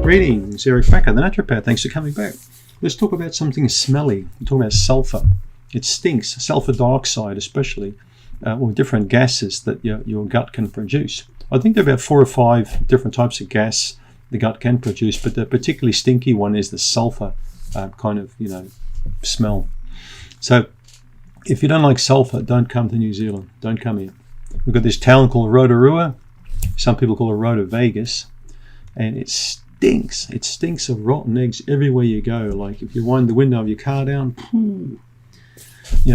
Greetings, Eric Backer, the naturopath. Thanks for coming back. Let's talk about something smelly. We're talking about sulfur. It stinks, sulfur dioxide especially, or different gases that your gut can produce. I think there are about 4 or 5 different types of gas the gut can produce, but the particularly stinky one is the sulfur smell. So if you don't like sulfur, don't come to New Zealand. Don't come here. We've got this town called Rotorua. Some people call it Rotovegas, and it stinks. It stinks of rotten eggs everywhere you go. Like if you wind the window of your car down,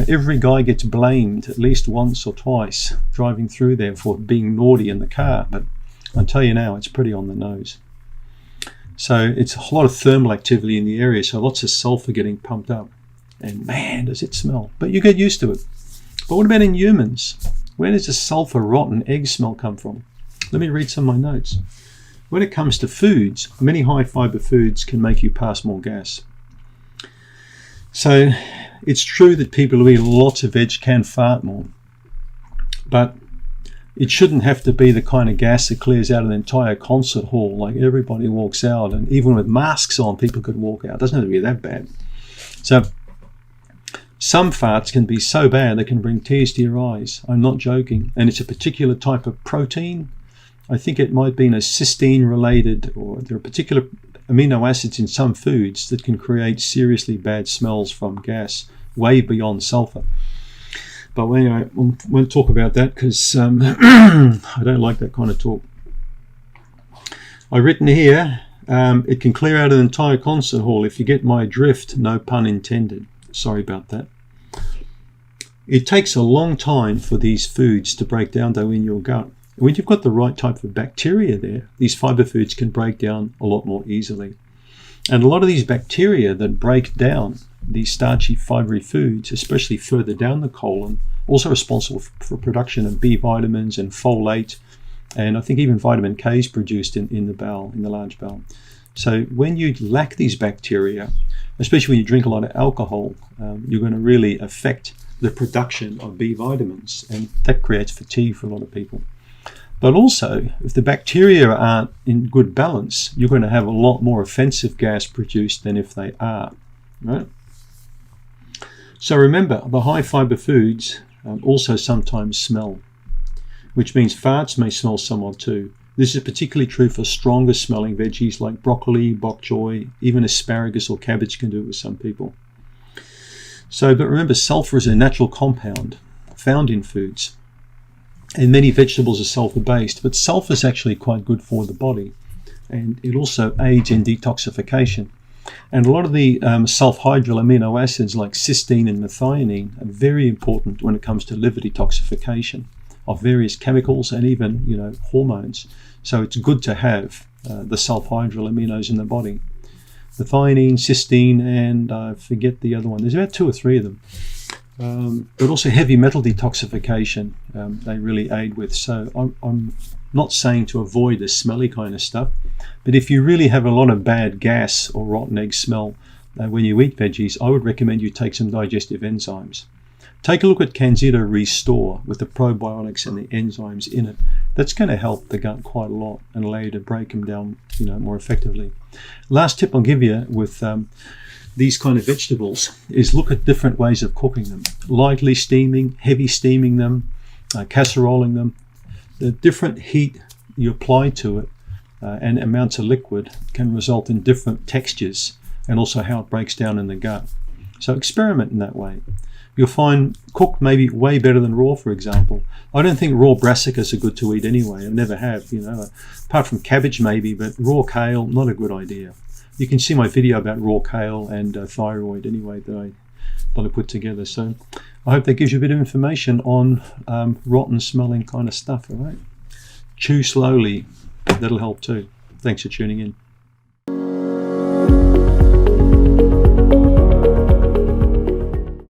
every guy gets blamed at least once or twice driving through there for being naughty in the car. But I'll tell you now, it's pretty on the nose. So it's a lot of thermal activity in the area, so lots of sulfur getting pumped up. And man, does it smell. But you get used to it. But what about in humans? Where does the sulfur rotten egg smell come from? Let me read some of my notes. When it comes to foods, many high fiber foods can make you pass more gas. So it's true that people who eat lots of veg can fart more, but it shouldn't have to be the kind of gas that clears out an entire concert hall, like everybody walks out, and even with masks on, people could walk out. It doesn't have to be that bad. So some farts can be so bad they can bring tears to your eyes. I'm not joking. And it's a particular type of protein. I think it might be a cysteine related, or there are particular amino acids in some foods that can create seriously bad smells from gas, way beyond sulfur. But anyway, I won't talk about that because I don't like that kind of talk. I've written here, it can clear out an entire concert hall if you get my drift, no pun intended. Sorry about that. It takes a long time for these foods to break down though in your gut. When you've got the right type of bacteria there, these fiber foods can break down a lot more easily. And a lot of these bacteria that break down these starchy, fibery foods, especially further down the colon, also responsible for production of B vitamins and folate, and I think even vitamin K is produced in the bowel, in the large bowel. So when you lack these bacteria, especially when you drink a lot of alcohol, you're going to really affect the production of B vitamins, and that creates fatigue for a lot of people. But also, if the bacteria aren't in good balance, you're going to have a lot more offensive gas produced than if they are, right? So remember, the high fiber foods also sometimes smell, which means farts may smell somewhat too. This is particularly true for stronger smelling veggies like broccoli, bok choy, even asparagus or cabbage can do it with some people. So, but remember, sulfur is a natural compound found in foods. And many vegetables are sulfur-based, but sulfur is actually quite good for the body, and it also aids in detoxification. And a lot of the sulfhydryl amino acids like cysteine and methionine are very important when it comes to liver detoxification of various chemicals and even hormones. So it's good to have the sulfhydryl aminos in the body. Methionine, cysteine, and I forget the other one. There's about 2 or 3 of them. But also heavy metal detoxification they really aid with. So I'm not saying to avoid the smelly kind of stuff, but if you really have a lot of bad gas or rotten egg smell when you eat veggies, I would recommend you take some digestive enzymes. Take a look at Candida Restore with the probiotics and the enzymes in it. That's going to help the gut quite a lot and allow you to break them down more effectively. Last tip I'll give you with these kind of vegetables is look at different ways of cooking them. Lightly steaming, heavy steaming them, casseroling them. The different heat you apply to it and amounts of liquid can result in different textures and also how it breaks down in the gut. So experiment in that way. You'll find cooked maybe way better than raw, for example. I don't think raw brassicas are good to eat anyway. I never have, apart from cabbage maybe, but raw kale, not a good idea. You can see my video about raw kale and thyroid anyway that I put together. So I hope that gives you a bit of information on rotten smelling kind of stuff, all right? Chew slowly. That'll help too. Thanks for tuning in.